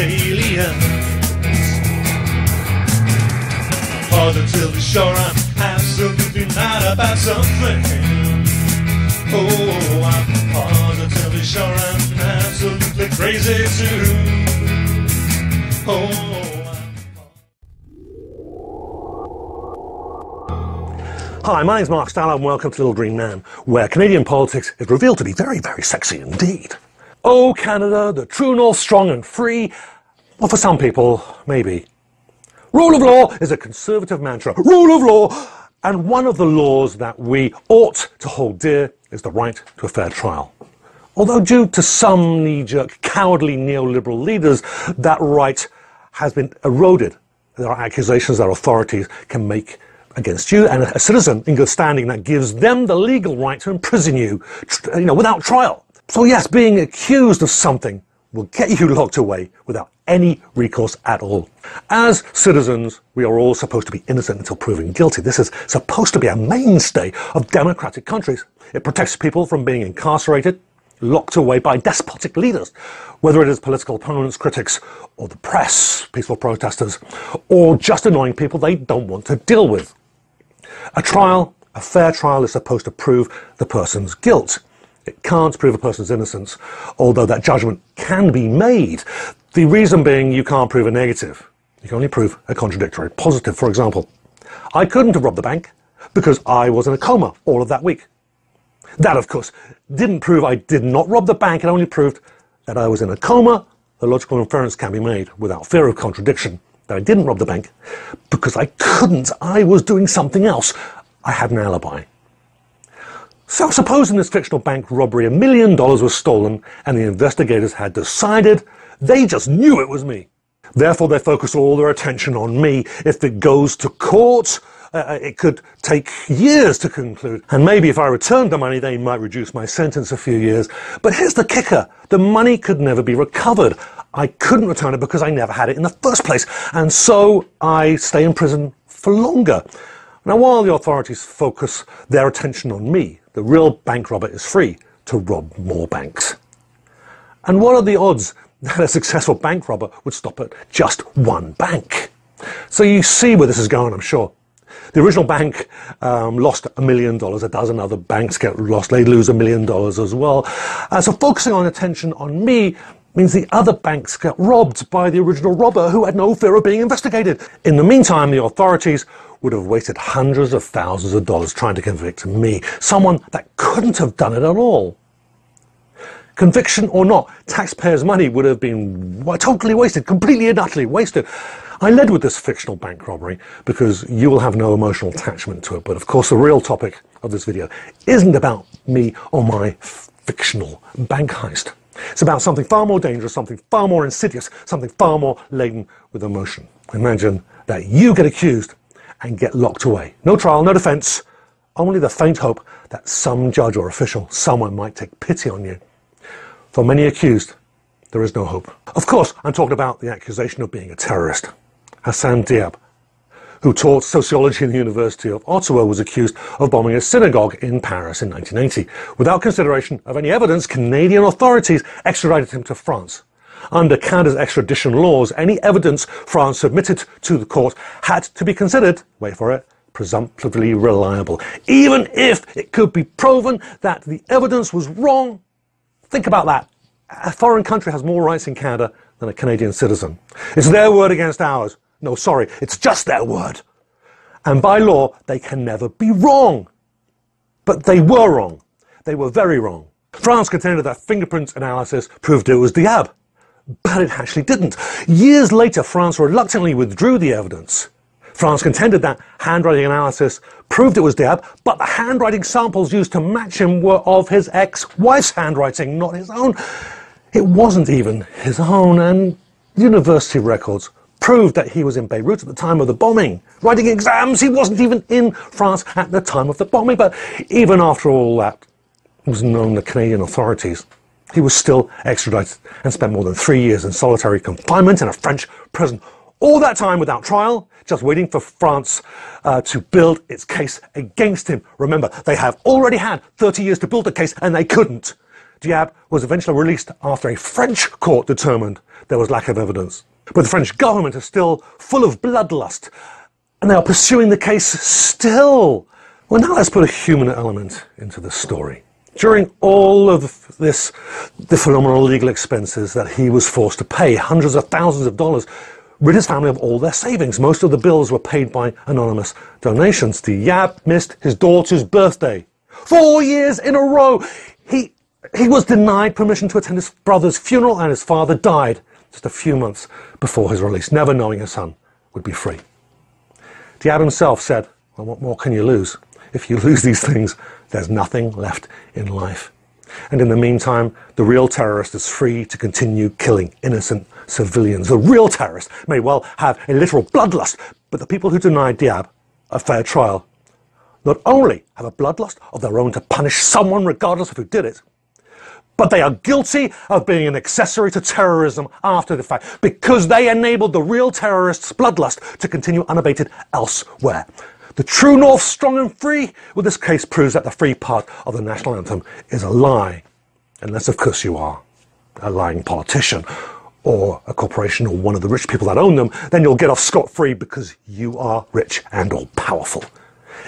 aliens. Positively sure I'm absolutely mad about something. Oh, I'm positively sure I'm absolutely crazy too. Oh. Hi, my name's Mark Stowler and welcome to Little Green Man, where Canadian politics is revealed to be very, very sexy indeed. Oh, Canada, the true north, strong and free. Well, for some people, maybe. Rule of law is a conservative mantra. Rule of law! And one of the laws that we ought to hold dear is the right to a fair trial. Although due to some knee-jerk, cowardly neoliberal leaders, that right has been eroded. There are accusations that authorities can make against you and a citizen in good standing that gives them the legal right to imprison you, without trial. So yes, being accused of something will get you locked away without any recourse at all. As citizens, we are all supposed to be innocent until proven guilty. This is supposed to be a mainstay of democratic countries. It protects people from being incarcerated, locked away by despotic leaders, whether it is political opponents, critics, or the press, peaceful protesters, or just annoying people they don't want to deal with. A trial, a fair trial, is supposed to prove the person's guilt. It can't prove a person's innocence, although that judgment can be made. The reason being you can't prove a negative. You can only prove a contradictory positive. For example, I couldn't have robbed the bank because I was in a coma all of that week. That, of course, didn't prove I did not rob the bank. It only proved that I was in a coma. The logical inference can be made without fear of contradiction that I didn't rob the bank because I couldn't. I was doing something else. I had an alibi. So suppose in this fictional bank robbery $1 million was stolen and the investigators had decided they just knew it was me. Therefore they focus all their attention on me. If it goes to court, it could take years to conclude. And maybe if I returned the money, they might reduce my sentence a few years. But here's the kicker. The money could never be recovered. I couldn't return it because I never had it in the first place. And so I stay in prison for longer. Now, while the authorities focus their attention on me, the real bank robber is free to rob more banks. And what are the odds that a successful bank robber would stop at just one bank? So you see where this is going, I'm sure. The original bank lost $1 million. A dozen other banks get lost. They lose $1 million as well. So focusing on attention on me means the other banks get robbed by the original robber who had no fear of being investigated. In the meantime, the authorities would have wasted hundreds of thousands of dollars trying to convict me, someone that couldn't have done it at all. Conviction or not, taxpayers' money would have been totally wasted, completely and utterly wasted. I led with this fictional bank robbery because you will have no emotional attachment to it. But of course, the real topic of this video isn't about me or my fictional bank heist. It's about something far more dangerous, something far more insidious, something far more laden with emotion. Imagine that you get accused and get locked away. No trial, no defense, only the faint hope that some judge or official, someone might take pity on you. For many accused, there is no hope. Of course, I'm talking about the accusation of being a terrorist. Hassan Diab, who taught sociology in the University of Ottawa, was accused of bombing a synagogue in Paris in 1980. Without consideration of any evidence, Canadian authorities extradited him to France. Under Canada's extradition laws, any evidence France submitted to the court had to be considered, wait for it, presumptively reliable. Even if it could be proven that the evidence was wrong. Think about that. A foreign country has more rights in Canada than a Canadian citizen. It's their word against ours. No, sorry, it's just their word. And by law, they can never be wrong. But they were wrong. They were very wrong. France contended that fingerprint analysis proved it was Diab. But it actually didn't. Years later, France reluctantly withdrew the evidence. France contended that handwriting analysis proved it was Diab, but the handwriting samples used to match him were of his ex-wife's handwriting, not his own. It wasn't even his own, and university records proved that he was in Beirut at the time of the bombing, writing exams. He wasn't even in France at the time of the bombing, but even after all that was known to Canadian authorities, he was still extradited and spent more than 3 years in solitary confinement in a French prison. All that time without trial, just waiting for France to build its case against him. Remember, they have already had 30 years to build a case and they couldn't. Diab was eventually released after a French court determined there was lack of evidence. But the French government is still full of bloodlust, and they are pursuing the case still. Well, now let's put a human element into the story. During all of this, the phenomenal legal expenses that he was forced to pay, hundreds of thousands of dollars, rid his family of all their savings. Most of the bills were paid by anonymous donations. Diab missed his daughter's birthday 4 years in a row. He was denied permission to attend his brother's funeral, and his father died just a few months before his release, never knowing his son would be free. Diab himself said, well, what more can you lose? If you lose these things, there's nothing left in life. And in the meantime, the real terrorist is free to continue killing innocent civilians. The real terrorist may well have a literal bloodlust, but the people who deny Diab a fair trial not only have a bloodlust of their own to punish someone regardless of who did it, but they are guilty of being an accessory to terrorism after the fact, because they enabled the real terrorist's bloodlust to continue unabated elsewhere. The true North, strong and free, well, this case proves that the free part of the national anthem is a lie. Unless, of course, you are a lying politician or a corporation or one of the rich people that own them, then you'll get off scot-free because you are rich and all-powerful.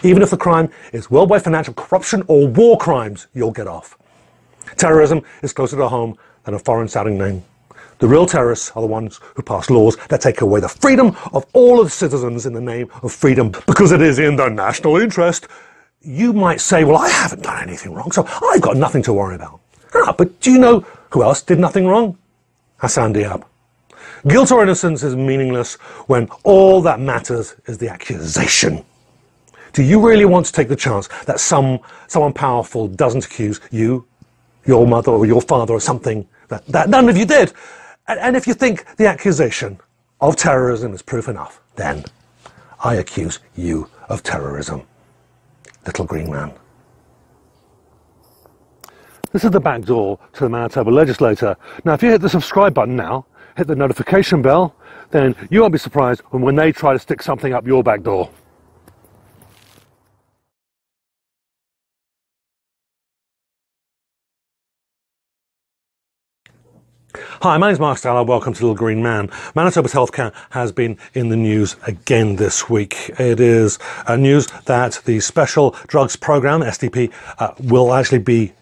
Even if the crime is worldwide financial corruption or war crimes, you'll get off. Terrorism is closer to home than a foreign-sounding name. The real terrorists are the ones who pass laws that take away the freedom of all of the citizens in the name of freedom, because it is in the national interest. You might say, well, I haven't done anything wrong, so I've got nothing to worry about. But do you know who else did nothing wrong? Hassan Diab. Guilt or innocence is meaningless when all that matters is the accusation. Do you really want to take the chance that someone powerful doesn't accuse you, your mother or your father or something that none of you did? And if you think the accusation of terrorism is proof enough, then I accuse you of terrorism, little green man. This is the back door to the Manitoba legislature. Now, if you hit the subscribe button now, hit the notification bell, then you won't be surprised when they try to stick something up your back door. Hi, my name is Mark Stallard. Welcome to Little Green Man. Manitoba's healthcare has been in the news again this week. It is news that the Special Drugs Program, SDP, will actually be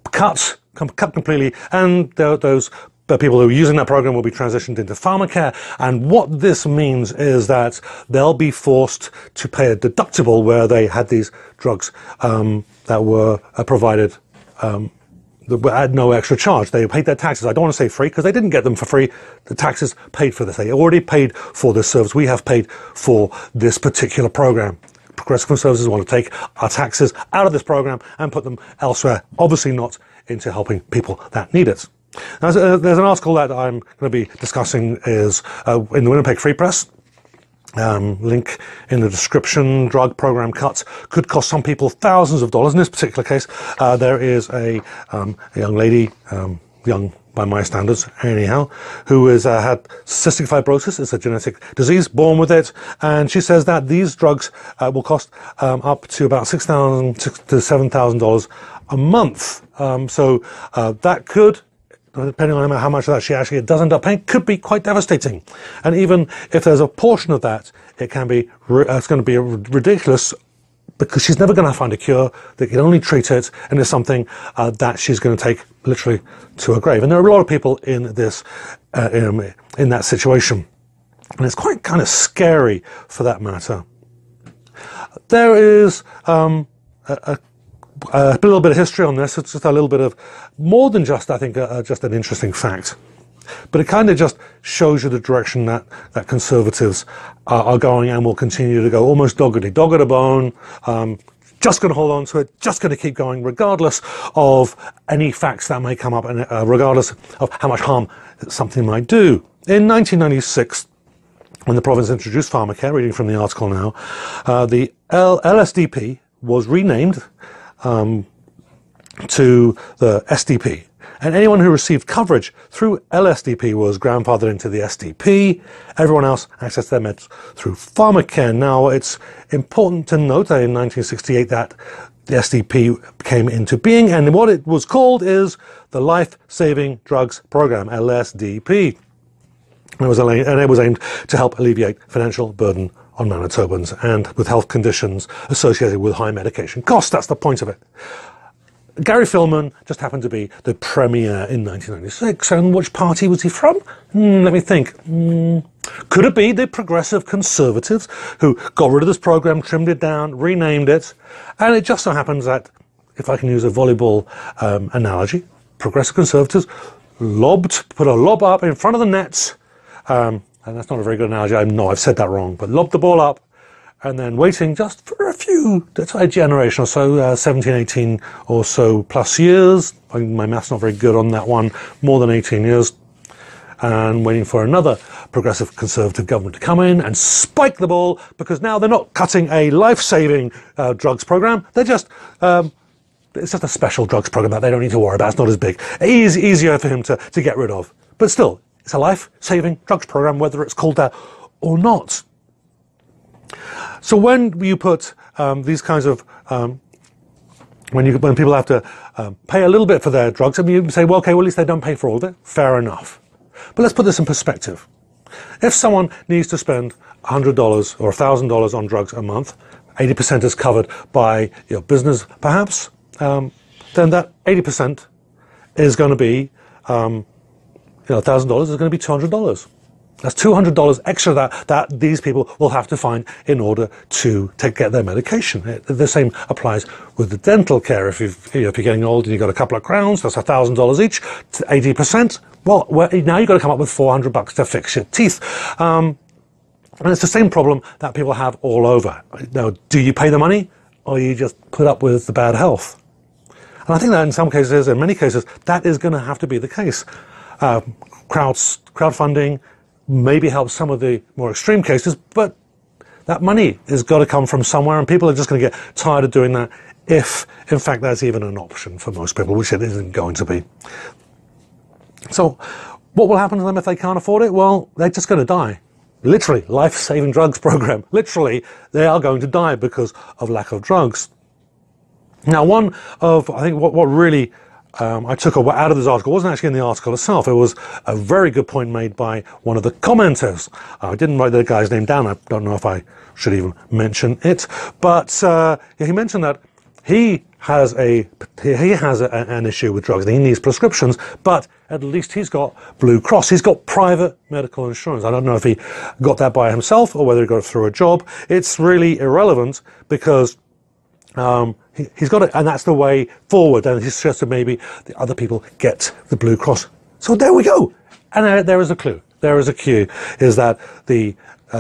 cut completely, and those people who are using that program will be transitioned into pharmacare. And what this means is that they'll be forced to pay a deductible where they had these drugs that were provided at no extra charge. They paid their taxes. I don't want to say free because they didn't get them for free. The taxes paid for this. They already paid for this service. We have paid for this particular program. Progressive Services want to take our taxes out of this program and put them elsewhere, obviously not into helping people that need it. Now, there's an article that I'm going to be discussing is in the Winnipeg Free Press. Link in the description. Drug program cuts could cost some people thousands of dollars. In this particular case, there is a young lady, young by my standards anyhow, who has had cystic fibrosis. It's a genetic disease, born with it, and she says that these drugs will cost up to about $6,000 to $7,000 a month. So that could, depending on how much of that she actually does end up paying, could be quite devastating. And even if there's a portion of that, it can be it's going to be ridiculous, because she's never going to find a cure. They can only treat it, and it's something that she's going to take literally to her grave. And there are a lot of people in this in that situation, and it's quite kind of scary for that matter. There is a little bit of history on this. It's just a little bit of more than just, I think, just an interesting fact. But it kind of just shows you the direction that conservatives are going and will continue to go, almost doggedly, dog at a bone, just going to hold on to it, just going to keep going, regardless of any facts that may come up, and regardless of how much harm something might do. In 1996, when the province introduced pharmacare, reading from the article now, the LSDP was renamed to the SDP. And anyone who received coverage through LSDP was grandfathered into the SDP. Everyone else accessed their meds through pharmacare. Now, it's important to note that in 1968 that the SDP came into being, and what it was called is the Life-Saving Drugs Program, LSDP. And it was aimed to help alleviate financial burden on Manitobans and with health conditions associated with high medication costs. That's the point of it. Gary Filmon just happened to be the premier in 1996, and which party was he from? Let me think. Could it be the Progressive Conservatives, who got rid of this program, trimmed it down, renamed it? And it just so happens that, if I can use a volleyball analogy, Progressive Conservatives put a lob up in front of the nets, and that's not a very good analogy, I know I've said that wrong, but lobbed the ball up, and then waiting just for a generation or so, 17, 18 or so plus years. My math's not very good on that one, more than 18 years. And waiting for another Progressive Conservative government to come in and spike the ball, because now they're not cutting a life-saving drugs program. They're just, it's just a special drugs program that they don't need to worry about. It's not as big. Easier for him to get rid of. But still, it's a life-saving drugs program, whether it's called that or not. So when you put these kinds of, when people have to pay a little bit for their drugs, I mean, you say, well, okay, well, at least they don't pay for all of it. Fair enough. But let's put this in perspective. If someone needs to spend $100 or $1,000 on drugs a month, 80% is covered by your business, perhaps, then that 80% is going to be, $1,000 is going to be $200. That's $200 extra that these people will have to find in order to get their medication. The same applies with the dental care. If you're getting old and you've got a couple of crowns, that's $1,000 each, 80%. Well, now you've got to come up with $400 to fix your teeth. And it's the same problem that people have all over. Now, do you pay the money, or you just put up with the bad health? And I think that in some cases, in many cases, that is going to have to be the case. Crowdfunding maybe helps some of the more extreme cases, but that money has got to come from somewhere, and people are just going to get tired of doing that if, in fact, that's even an option for most people, which it isn't going to be. So what will happen to them if they can't afford it? Well, they're just going to die. Literally, life-saving drugs program. Literally, they are going to die because of lack of drugs. Now, I think what really I took out of this article wasn't actually in the article itself. It was a very good point made by one of the commenters. I didn't write the guy's name down. I don't know if I should even mention it. But he mentioned that he has an issue with drugs and he needs prescriptions, but at least he's got Blue Cross. He's got private medical insurance. I don't know if he got that by himself or whether he got it through a job. It's really irrelevant, because he's got it, and that's the way forward. And he suggested maybe the other people get the Blue Cross. So there we go. And there is a clue. There is a cue, is that the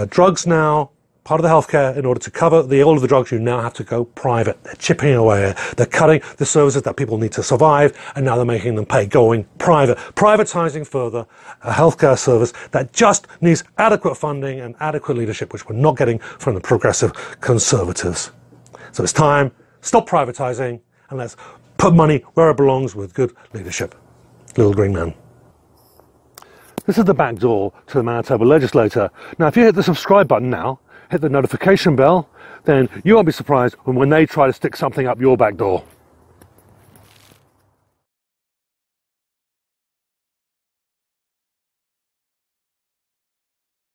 drugs now, part of the healthcare, in order to cover all of the drugs, you now have to go private. They're chipping away. They're cutting the services that people need to survive, and now they're making them pay, going private. Privatizing further a healthcare service that just needs adequate funding and adequate leadership, which we're not getting from the Progressive Conservatives. So it's time, stop privatizing, and let's put money where it belongs with good leadership. Little Green Man. This is the back door to the Manitoba Legislature. Now, if you hit the subscribe button now, hit the notification bell, then you won't be surprised when they try to stick something up your back door.